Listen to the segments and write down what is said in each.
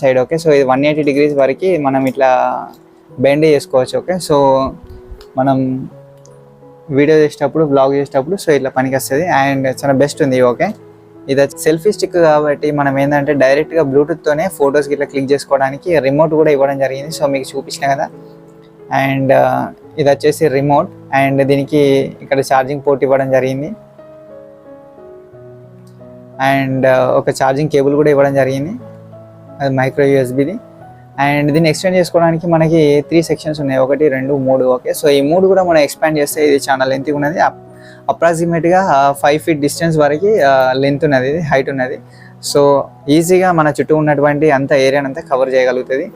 Side. Okay, so ఇది 180 degrees వరకు మనం ఇట్లా బెండ్ చేసుకోవచ్చు. ఓకే, సో మనం వీడియో చేసేటప్పుడు బ్లాగ్ చేసేటప్పుడు సో ఇట్లా పనికి వస్తుంది అండ్ చాలా బెస్ట్ ఉంది. ఓకే, ఇది సెల్ఫీ స్టిక్ కాబట్టి మనం ఏంటంటే డైరెక్ట్గా బ్లూటూత్తోనే ఫొటోస్కి ఇట్లా క్లిక్ చేసుకోవడానికి రిమోట్ కూడా ఇవ్వడం జరిగింది. సో మీకు చూపించిన కదా. అండ్ ఇది వచ్చేసి రిమోట్ అండ్ దీనికి ఇక్కడ ఛార్జింగ్ పోర్ట్ ఇవ్వడం జరిగింది అండ్ ఒక ఛార్జింగ్ కేబుల్ కూడా ఇవ్వడం జరిగింది, అది మైక్రో యూఎస్బిది. అండ్ దీన్ని ఎక్స్టెండ్ చేసుకోవడానికి మనకి 3 సెక్షన్స్ ఉన్నాయి, 1 2 3. ఓకే, సో ఈ 3 కూడా మనం ఎక్స్పాండ్ చేస్తే ఇది చాలా లెంత్ ఉన్నది, అప్రాక్సిమేట్గా 5 feet డిస్టెన్స్ వరకు లెంత్ ఉన్నది, ఇది హైట్ ఉన్నది. సో ఈజీగా మన చుట్టూ ఉన్నటువంటి అంత ఏరియాని అంతా కవర్ చేయగలుగుతుంది.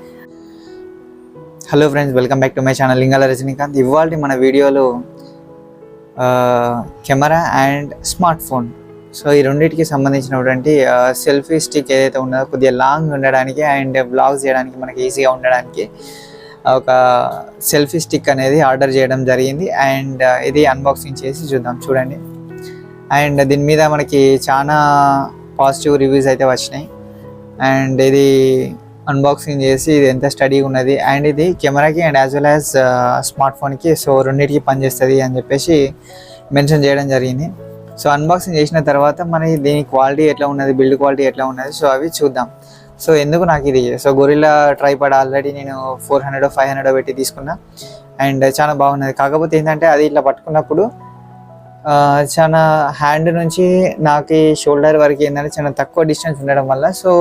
Hello friends, welcome back to my channel Lingala Rajinikanth. ఇవాళ మన వీడియోలో camera and smartphone, so ఈ రెండింటికి సంబంధించినటువంటి సెల్ఫీ స్టిక్ ఏదైతే ఉన్నదో కొద్దిగా లాంగ్ ఉండడానికి అండ్ బ్లాగ్స్ చేయడానికి మనకి ఈజీగా ఉండడానికి ఒక సెల్ఫీ స్టిక్ అనేది ఆర్డర్ చేయడం జరిగింది. అండ్ ఇది అన్బాక్సింగ్ చేసి చూద్దాం, చూడండి. అండ్ దీని మీద మనకి చాలా పాజిటివ్ రివ్యూస్ అయితే వచ్చినాయి. అండ్ ఇది అన్బాక్సింగ్ చేసి ఇది ఎంత స్టడీ ఉన్నది అండ్ ఇది కెమెరాకి అండ్ యాజ్ వెల్ యాజ్ స్మార్ట్ ఫోన్కి సో రెండింటికి పనిచేస్తుంది అని చెప్పేసి మెన్షన్ చేయడం జరిగింది. సో అన్బాక్సింగ్ చేసిన తర్వాత మన దీని క్వాలిటీ ఎట్లా ఉన్నది, బిల్డ్ క్వాలిటీ ఎట్లా ఉన్నది, సో అవి చూద్దాం. సో ఎందుకు నాకు ఇది, సో గొరిల్లా ట్రైపాడ్ ఆల్రెడీ నేను 400 500 పెట్టి తీసుకున్నా అండ్ చాలా బాగున్నది. కాకపోతే ఏంటంటే అది ఇట్లా పట్టుకున్నప్పుడు చాలా హ్యాండ్ నుంచి నాకు షోల్డర్ వరకు ఏంటంటే చాలా తక్కువ డిస్టెన్స్ ఉండడం వల్ల సో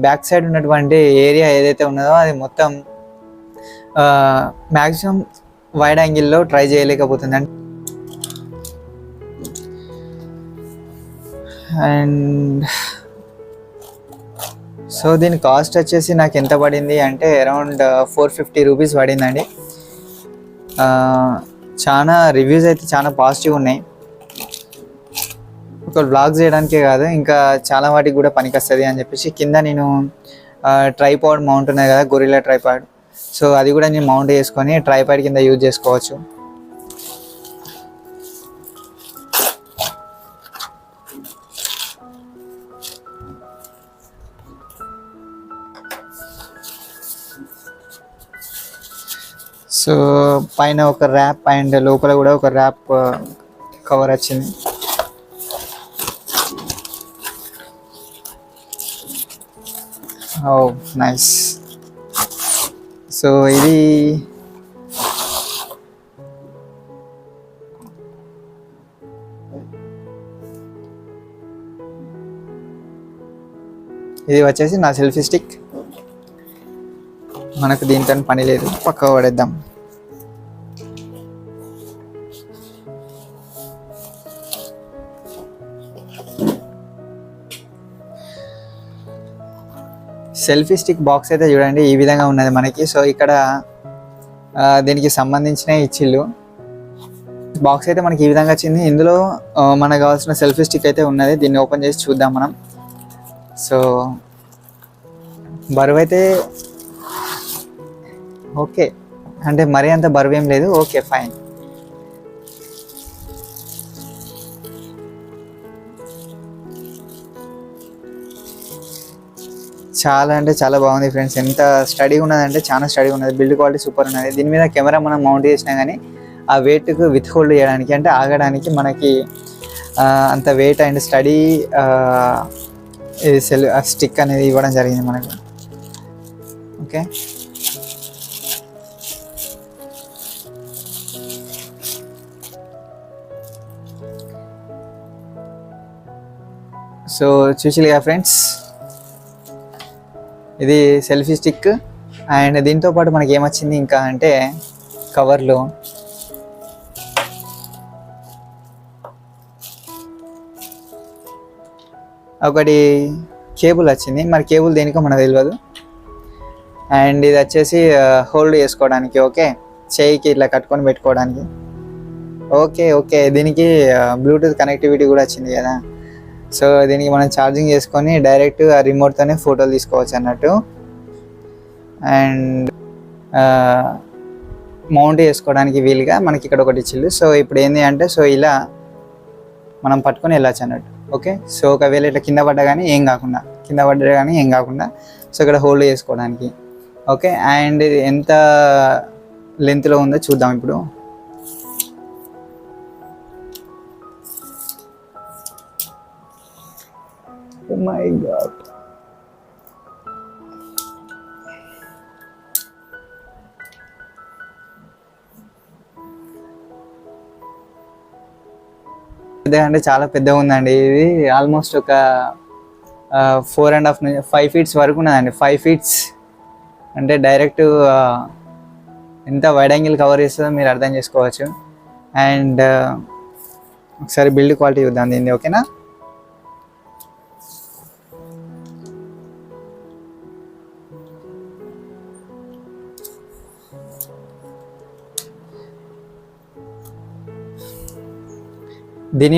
బ్యాక్ సైడ్ ఉన్నటువంటి ఏరియా ఏదైతే ఉన్నదో అది మొత్తం మ్యాక్సిమం వైడ్ యాంగిల్లో ట్రై చేయలేకపోతుంది. అండ్ సో దీని కాస్ట్ వచ్చేసి నాకు ఎంత పడింది అంటే అరౌండ్ 450 రూపీస్ పడిందండి. చాలా రివ్యూస్ అయితే చాలా పాజిటివ్ ఉన్నాయి, ఒక బ్లాగ్ చేయడానికే కాదు ఇంకా చాలా వాటికి కూడా పనికొస్తుంది అని చెప్పేసి కింద నేను ట్రైపాడ్ మౌంట్ ఉన్నది కదా, గొరిల్లా ట్రైపాడ్, సో అది కూడా నేను మౌంట్ చేసుకొని ట్రైపాడ్ కింద యూజ్ చేసుకోవచ్చు. సో పైన ఒక ర్యాప్ అండ్ లోపల కూడా ఒక ర్యాప్ కవర్ వచ్చింది. ఓ నైస్. సో ఇది వచ్చేసి నా సెల్ఫీ స్టిక్. మనకు దీంతో పని లేదు, పక్కకు పడేద్దాం. సెల్ఫీ స్టిక్ బాక్స్ అయితే చూడండి ఈ విధంగా ఉన్నది మనకి. సో ఇక్కడ దీనికి సంబంధించిన ఇచ్చిళ్ళు బాక్స్ అయితే మనకి ఈ విధంగా వచ్చింది. ఇందులో మనకు కావాల్సిన సెల్ఫీ స్టిక్ అయితే ఉన్నది. దీన్ని ఓపెన్ చేసి చూద్దాం మనం. సో బరువు అయితే ఓకే, అంటే మరీ అంత బరువు ఏం లేదు. Okay fine. చాలా అంటే చాలా బాగుంది ఫ్రెండ్స్. ఎంత స్టడీ ఉన్నదంటే చాలా స్టడీ ఉన్నది, బిల్డ్ క్వాలిటీ సూపర్ ఉన్నది. దీని మీద కెమెరా మనం మౌంట్ చేసినా కానీ ఆ వెయిట్కు విత్ హోల్డ్ చేయడానికి అంటే ఆగడానికి మనకి అంత వెయిట్ అండ్ స్టడీ స్టిక్ అనేది ఇవ్వడం జరిగింది మనకి. ఓకే, సో చూసిగా ఫ్రెండ్స్, ఇది సెల్ఫీ స్టిక్. అండ్ దీంతో పాటు మనకి ఏమొచ్చింది ఇంకా అంటే కవర్లో ఒకటి కేబుల్ వచ్చింది. మరి కేబుల్ దేనికో మనకు తెలియదు. అండ్ ఇది వచ్చేసి హోల్డ్ చేసుకోవడానికి, ఓకే, చేయికి ఇట్లా కట్టుకొని పెట్టుకోవడానికి. ఓకే, దీనికి బ్లూటూత్ కనెక్టివిటీ కూడా వచ్చింది కదా. సో దీనికి మనం ఛార్జింగ్ చేసుకొని డైరెక్ట్ ఆ రిమోట్తోనే ఫోటోలు తీసుకోవచ్చు అన్నట్టు. అండ్ మౌంట్ చేసుకోవడానికి వీలుగా మనకి ఇక్కడ ఒకటి ఇచ్చిళ్ళు. సో ఇప్పుడు ఏంటి అంటే సో ఇలా మనం పట్టుకొని వెళ్ళచ్చు అన్నట్టు. ఓకే. సో ఒకవేళ ఇట్లా కింద పడ్డా కానీ ఏం కాకుండా సో ఇక్కడ హోల్డ్ చేసుకోవడానికి. ఓకే. అండ్ ఇది ఎంత లెంత్లో ఉందో చూద్దాం ఇప్పుడు. Oh my God. అంటే చాలా పెద్దగా ఉందండి. ఇది ఆల్మోస్ట్ ఒక 4.5 నుంచి 5 ఫీట్స్ వరకు ఉన్నదండి. 5 ఫీట్స్ అంటే డైరెక్ట్ ఎంత వైడ్ యాంగిల్ కవర్ చేస్తుందో మీరు అర్థం చేసుకోవచ్చు. అండ్ ఒకసారి బిల్డ్ క్వాలిటీ చూద్దాం దీన్ని. ఓకేనా. దీని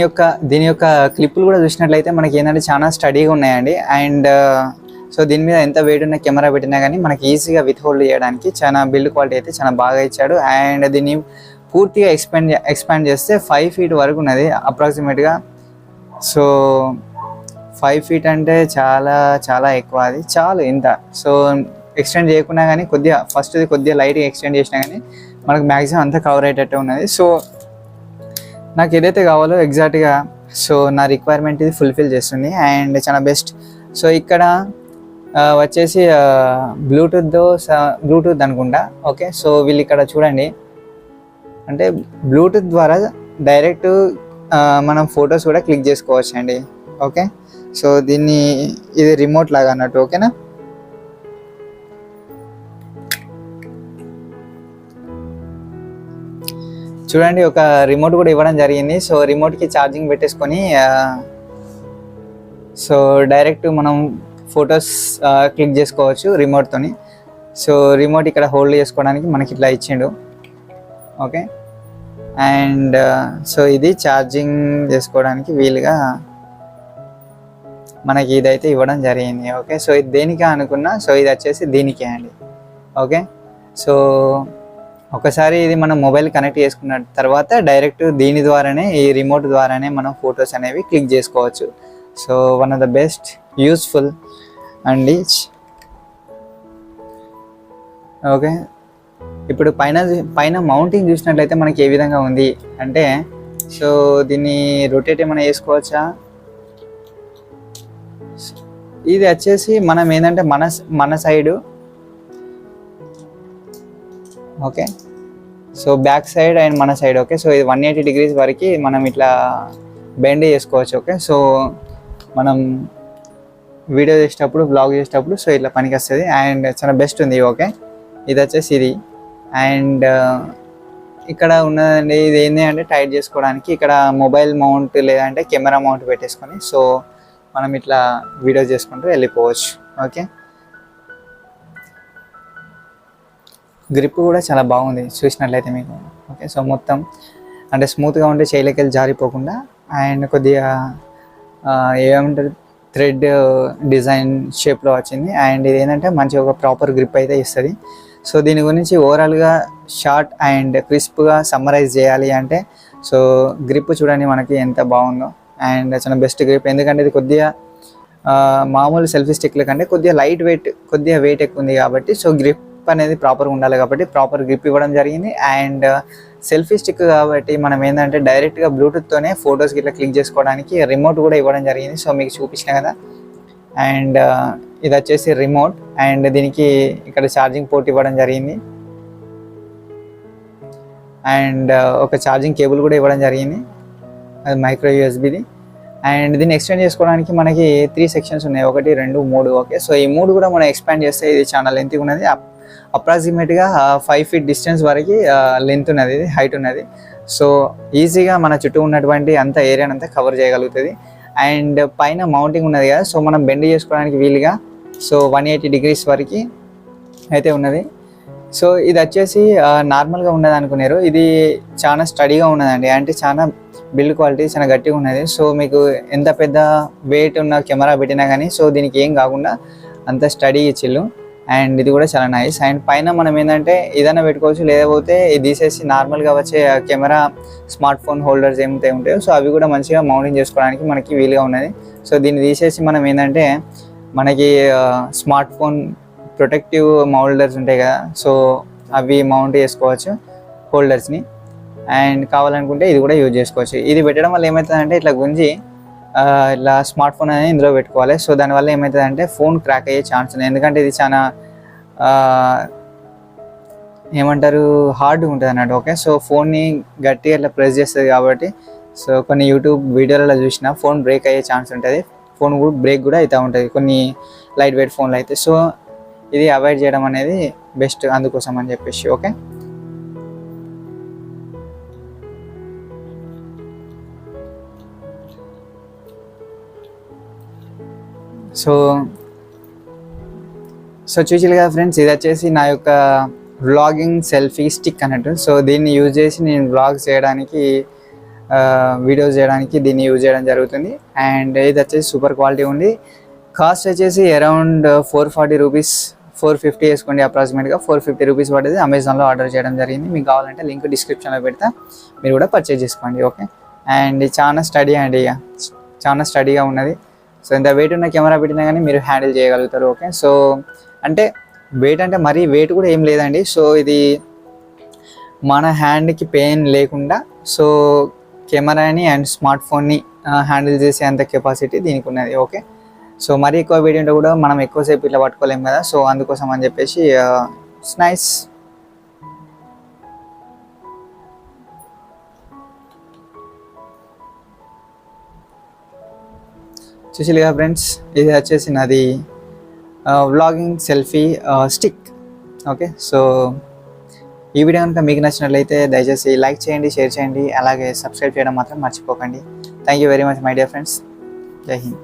యొక్క క్లిప్పులు కూడా చూసినట్లయితే మనకి ఏంటంటే చాలా స్టడీగా ఉన్నాయండి. అండ్ సో దీని మీద ఎంత వెయిట్ ఉన్న కెమెరా పెట్టినా కానీ మనకి ఈజీగా విత్ హోల్డ్ చేయడానికి చాలా బిల్డ్ క్వాలిటీ అయితే చాలా బాగా ఇచ్చాడు. అండ్ దీన్ని పూర్తిగా ఎక్స్పాండ్ చేస్తే 5 ఫీట్ వరకు ఉన్నది అప్రాక్సిమేట్గా. సో 5 ఫీట్ అంటే చాలా చాలా ఎక్కువ, అది చాలు ఇంత. సో ఎక్స్టెండ్ చేయకుండా కానీ కొద్దిగా లైట్గా ఎక్స్టెండ్ చేసినా కానీ మనకు మ్యాక్సిమం అంతా కవర్ అయ్యేటట్టు ఉన్నది. సో నాకు ఏదైతే కావాలో ఎగ్జాక్ట్గా సో నా రిక్వైర్మెంట్ ఇది ఫుల్ఫిల్ చేస్తుంది అండ్ చాలా బెస్ట్. సో ఇక్కడ వచ్చేసి బ్లూటూత్ అనుకుంటా. ఓకే. సో వీళ్ళు ఇక్కడ చూడండి, అంటే బ్లూటూత్ ద్వారా డైరెక్ట్ మనం ఫొటోస్ కూడా క్లిక్ చేసుకోవచ్చు అండి. ఓకే. సో ఇది రిమోట్ లాగా అన్నట్టు. ఓకేనా. చూడండి, ఒక రిమోట్ కూడా ఇవ్వడం జరిగింది. సో రిమోట్కి ఛార్జింగ్ పెట్టేసుకొని సో డైరెక్ట్ మనం ఫొటోస్ క్లిక్ చేసుకోవచ్చు రిమోట్తోని. సో రిమోట్ ఇక్కడ హోల్డ్ చేసుకోవడానికి మనకి ఇట్లా ఇచ్చిండు. ఓకే. అండ్ సో ఇది ఛార్జింగ్ చేసుకోవడానికి వీలుగా మనకి ఇదైతే ఇవ్వడం జరిగింది. ఓకే. సో ఇది దేనికే అనుకున్నా, సో ఇది వచ్చేసి దీనికే అండి. ఓకే. సో ఒకసారి ఇది మనం మొబైల్ కనెక్ట్ చేసుకున్న తర్వాత డైరెక్ట్ దీని ద్వారానే, ఈ రిమోట్ ద్వారానే మనం ఫొటోస్ అనేవి క్లిక్ చేసుకోవచ్చు. So one of the best useful అండి. ఓకే. ఇప్పుడు పైన మౌంటింగ్ చూసినట్లయితే మనకి ఏ విధంగా ఉంది అంటే, సో దీన్ని రొటేట్ ఏమైనా చేసుకోవచ్చా. ఇది వచ్చేసి మనం ఏంటంటే మన side. Okay. So back side and మన సైడ్. ఓకే. సో ఇది 180 degrees వరకు మనం ఇట్లా బెండ్ చేసుకోవచ్చు. ఓకే. సో మనం వీడియో చేసేటప్పుడు, బ్లాగ్ చేసేటప్పుడు సో ఇట్లా పనికి వస్తుంది అండ్ చాలా బెస్ట్ ఉంది. ఓకే. ఇది వచ్చేసి ఇది. అండ్ ఇక్కడ ఉన్నదండి, ఇది ఏంటి అంటే టైట్ చేసుకోవడానికి ఇక్కడ మొబైల్ మౌంట్ లేదంటే కెమెరా మౌంట్ పెట్టేసుకొని సో మనం ఇట్లా వీడియో చేసుకుంటూ వెళ్ళిపోవచ్చు. ఓకే. గ్రిప్ కూడా చాలా బాగుంది చూసినట్లయితే మీకు. ఓకే. సో మొత్తం అంటే స్మూత్గా ఉంటే చేయలేకి జారిపోకుండా అండ్ కొద్దిగా ఏమంటారు థ్రెడ్ డిజైన్ షేప్లో వచ్చింది. అండ్ ఇది ఏంటంటే మంచి ఒక ప్రాపర్ గ్రిప్ అయితే ఇస్తుంది. సో దీని గురించి ఓవరాల్గా షార్ట్ అండ్ క్రిస్ప్గా సమ్మరైజ్ చేయాలి అంటే సో గ్రిప్ చూడండి మనకి ఎంత బాగుందో అండ్ చాలా బెస్ట్ గ్రిప్. ఎందుకంటే ఇది కొద్దిగా మామూలు సెల్ఫీ స్టిక్ల కంటే కొద్దిగా లైట్ వెయిట్, కొద్దిగా వెయిట్ ఎక్కువ ఉంది కాబట్టి సో గ్రిప్ అనేది ప్రాపర్గా ఉండాలి కాబట్టి ప్రాపర్ గ్రిప్ ఇవ్వడం జరిగింది. అండ్ సెల్ఫీ స్టిక్ కాబట్టి మనం ఏంటంటే డైరెక్ట్గా బ్లూటూత్తోనే ఫొటోస్కి ఇట్లా క్లిక్ చేసుకోవడానికి రిమోట్ కూడా ఇవ్వడం జరిగింది. సో మీకు చూపించిన కదా. అండ్ ఇది వచ్చేసి రిమోట్ అండ్ దీనికి ఇక్కడ ఛార్జింగ్ పోర్ట్ ఇవ్వడం జరిగింది అండ్ ఒక ఛార్జింగ్ కేబుల్ కూడా ఇవ్వడం జరిగింది, అది మైక్రో యూఎస్బిది. అండ్ దీన్ని ఎక్స్టెండ్ చేసుకోవడానికి మనకి 3 సెక్షన్స్ ఉన్నాయి, 1, 2, 3. ఓకే. సో ఈ 3 కూడా మనం ఎక్స్పాండ్ చేస్తే ఇది చాలా లెంత్ ఉన్నది. అప్రాక్సిమేట్గా 5 feet డిస్టెన్స్ వరకు లెంత్ ఉన్నది, ఇది హైట్ ఉన్నది. సో ఈజీగా మన చుట్టూ ఉన్నటువంటి అంత ఏరియాని అంతా కవర్ చేయగలుగుతుంది. అండ్ పైన మౌంటింగ్ ఉన్నది కదా, సో మనం బెండ్ చేసుకోవడానికి వీలుగా సో 180 degrees వరకు అయితే ఉన్నది. సో ఇది వచ్చేసి నార్మల్గా ఉన్నది అనుకున్నారు, ఇది చాలా స్టడీగా ఉన్నదండి. అంటే చాలా బిల్డ్ క్వాలిటీ చాలా గట్టిగా ఉన్నది. సో మీకు ఎంత పెద్ద వెయిట్ ఉన్న కెమెరా పెట్టినా కానీ సో దీనికి ఏం కాకుండా అంత స్టడీ ఇచ్చిళ్ళు. అండ్ ఇది కూడా చాలా నైస్. అండ్ పైన మనం ఏంటంటే ఏదైనా పెట్టుకోవచ్చు, లేకపోతే ఇది తీసేసి నార్మల్గా వచ్చే కెమెరా స్మార్ట్ ఫోన్ హోల్డర్స్ ఏమైతే ఉంటాయో సో అవి కూడా మంచిగా మౌంటింగ్ చేసుకోవడానికి మనకి వీలుగా ఉన్నది. సో దీన్ని తీసేసి మనం ఏంటంటే మనకి స్మార్ట్ ఫోన్ ప్రొటెక్టివ్ మౌల్డర్స్ ఉంటాయి కదా, సో అవి మౌంట్ చేసుకోవచ్చు హోల్డర్స్ని. అండ్ కావాలనుకుంటే ఇది కూడా యూజ్ చేసుకోవచ్చు. ఇది పెట్టడం వల్ల ఏమవుతుందంటే ఇట్లా గుంజి ఇలా స్మార్ట్ ఫోన్ అనేది ఇందులో పెట్టుకోవాలి. సో దానివల్ల ఏమవుతుందంటే ఫోన్ క్రాక్ అయ్యే ఛాన్స్ ఉంది, ఎందుకంటే ఇది చాలా ఏమంటారు హార్డ్ ఉంటుంది అన్నట్టు. ఓకే, సో ఫోన్ని గట్టిగా ఇట్లా ప్రెస్ చేస్తుంది కాబట్టి సో కొన్ని యూట్యూబ్ వీడియోలలో చూసినా ఫోన్ బ్రేక్ అయ్యే ఛాన్స్ ఉంటుంది, ఫోన్ కూడా బ్రేక్ కూడా అవుతూ ఉంటుంది కొన్ని లైట్ వెయిట్ ఫోన్లు అయితే. సో ఇది అవాయిడ్ చేయడం అనేది బెస్ట్ అందుకోసం అని చెప్పేసి. ఓకే, సో చూసారు కదా ఫ్రెండ్స్, ఇది వచ్చేసి నా యొక్క వ్లాగింగ్ సెల్ఫీ స్టిక్ అన్నట్టు. సో దీన్ని యూజ్ చేసి నేను వ్లాగ్స్ చేయడానికి వీడియోస్ చేయడానికి దీన్ని యూజ్ చేయడం జరుగుతుంది. అండ్ ఇది వచ్చేసి సూపర్ క్వాలిటీ ఉంది. కాస్ట్ వచ్చేసి అరౌండ్ 440 రూపీస్, 450 వేసుకోండి, అప్రాక్సిమేట్గా 450 రూపీస్ పడేది. అమెజాన్లో ఆర్డర్ చేయడం జరిగింది. మీకు కావాలంటే లింక్ డిస్క్రిప్షన్లో పెడతా, మీరు కూడా పర్చేజ్ చేసుకోండి. ఓకే, అండ్ చాలా స్టడీ అండి, ఇక చాలా స్టడీగా ఉన్నది. సో ఇంత వెయిట్ ఉన్న కెమెరా పెట్టినా కానీ మీరు హ్యాండిల్ చేయగలుగుతారు. ఓకే, సో అంటే వెయిట్ అంటే మరీ వెయిట్ కూడా ఏం లేదండి. సో ఇది మన హ్యాండ్కి పెయిన్ లేకుండా సో కెమెరాని అండ్ స్మార్ట్ ఫోన్ని హ్యాండిల్ చేసే అంత కెపాసిటీ దీనికి ఉన్నది. ఓకే, సో మరీ ఎక్కువ వెయిట్ ఉంటే కూడా మనం ఎక్కువసేపు ఇట్లా పట్టుకోలేము కదా, సో అందుకోసం అని చెప్పేసి ఇట్స్ నైస్. చూసిగా ఫ్రెండ్స్, ఇది వచ్చేసి నాది vlogging selfie stick. Okay, so ఈ వీడియో కనుక మీకు నచ్చినట్లయితే దయచేసి లైక్ చేయండి, షేర్ చేయండి, అలాగే సబ్స్క్రైబ్ చేయడం మాత్రం మర్చిపోకండి. Thank you very much my dear friends. జై హింద్.